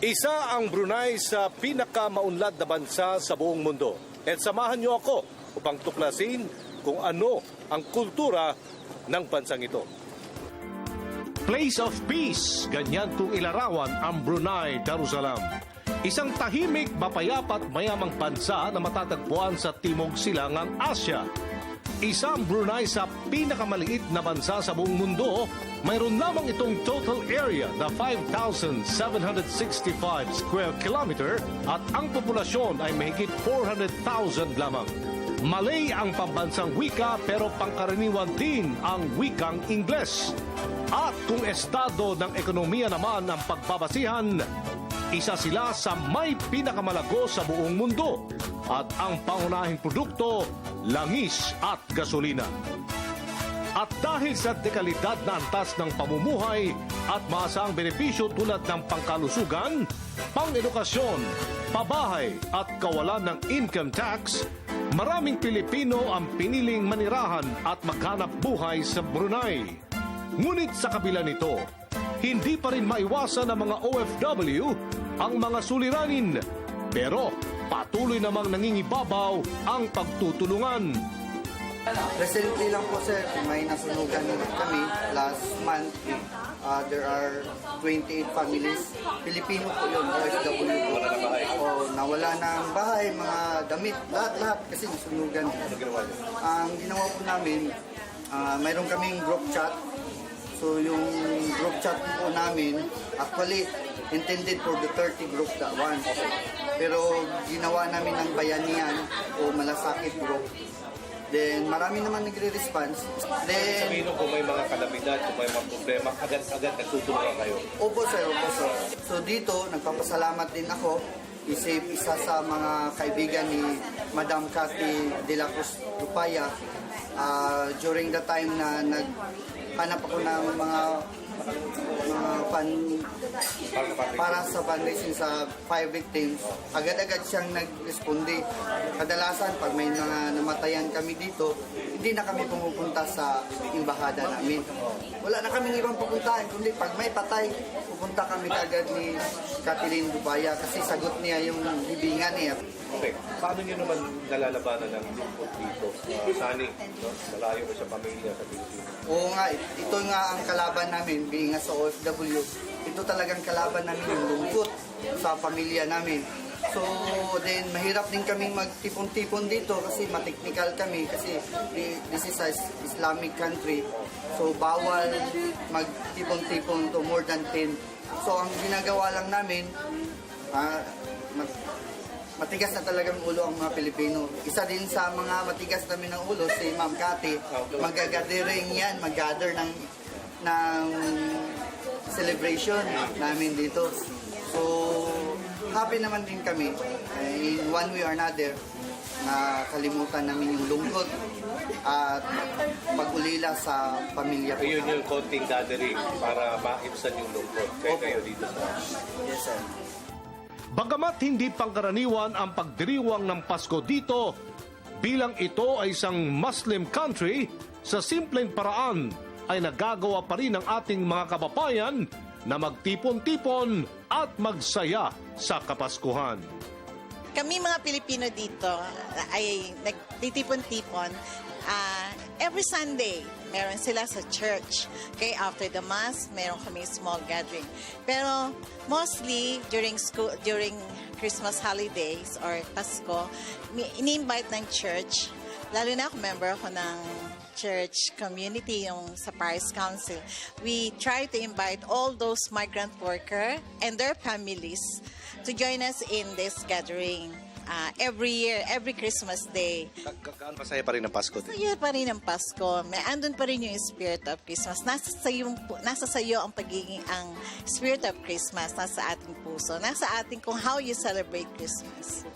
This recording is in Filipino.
Isa ang Brunei sa pinakamaunlad na bansa sa buong mundo. At samahan niyo ako upang tuklasin kung ano ang kultura ng bansang ito. Place of Peace, ganyan kung ilarawan ang Brunei Darussalam. Isang tahimik, mapayapat, mayamang bansa na matatagpuan sa Timog Silangang Asya. Isang Brunei sa pinakamaliit na bansa sa buong mundo, mayroon lamang itong total area na 5,765 square kilometer at ang populasyon ay mahigit 400,000 lamang. Malay ang pambansang wika pero pangkaraniwan din ang wikang Ingles. At kung estado ng ekonomiya naman ang pagbabasihan, isa sila sa may pinakamalago sa buong mundo at ang pangunahing produkto, langis at gasolina. At dahil sa dekalidad na antas ng pamumuhay at maasang benepisyo tulad ng pangkalusugan, pang-edukasyon, pabahay at kawalan ng income tax, maraming Pilipino ang piniling manirahan at maghanap buhay sa Brunei. Ngunit sa kabila nito, hindi pa rin maiwasan ng mga OFW ang mga suliranin. Pero patuloy namang nangingibabaw ang pagtutulungan. Recently lang po sir, may nasunugan kami last month. There are 28 families. Pilipino po yun, OFW po. Nawala ng bahay, mga damit, lahat kasi nasunugan. Ang ginawa po namin, mayroon kaming group chat. So yung group chat po namin, actually intended for the 30 group that one. Pero ginawa namin ng bayanihan o malasakit group. Then marami naman nagre-response. Then Sabihin kung may mga kalamidad, kung may mga problema, agad-agad nagtutulungan kayo. Opo sir, opo sir. So dito, nagpapasalamat din ako. Isa sa mga kaibigan ni Madam Cathy de la Cruz Lupaya. During the time na naghanap ako ng mga para sa fundraising sa 5 victims, agad-agad siyang nag-responde. Kadalasan, pag may mga namatayan kami dito, hindi na kami pumupunta sa embahada namin. Wala na kaming ibang pupuntahan, kundi pag may patay, pupunta kami agad ni Kathleen Dubaya kasi sagot niya yung libingan niya. Okay, paano nyo naman nalalabanan ng lungkot dito? Sani, no? Malayo ko sa pamilya sa Pilipinas. Oo nga, ito nga ang kalaban namin, being sa OFW. Ito talagang kalaban namin yung lungkot sa pamilya namin. So, then mahirap din kami magtipon-tipon dito kasi mateknikal kami kasi this is a Islamic country. So, bawal magtipon-tipon to more than 10. So, ang ginagawa lang namin, matigas na talagang ulo ang mga Pilipino. Isa din sa mga matigas namin ng ulo, si Ma'am Cathy, mag-gathering yan, mag-gather ng celebration namin dito. So, happy naman din kami. In one way or another, na kalimutan namin yung lungkot at pag-ulila sa pamilya po. Yun yung konting gathering para maibsan yung lungkot. Kaya kayo dito sa... Yes, sir. Bagamat hindi pangkaraniwan ang pagdiriwang ng Pasko dito, bilang ito ay isang Muslim country, sa simpleng paraan ay nagagawa pa rin ng ating mga kababayan na magtipon-tipon at magsaya sa Kapaskuhan. Kami mga Pilipino dito ay nagtitipon-tipon. Every Sunday, meron sila sa church. Okay, after the Mass, meron kami small gathering. Pero mostly during Christmas holidays or Pasko, ini-invite ng church. Lalo na ako, member ako ng church community, yung sa Parish Council. We try to invite all those migrant workers and their families to join us in this gathering. Every year, every Christmas Day. Gaano masaya pa rin ang Pasko? Masaya pa rin ang Pasko. Andun pa rin yung spirit of Christmas. Nasa sayo ang spirit of Christmas. Nasa ating puso. Nasa ating kung how you celebrate Christmas.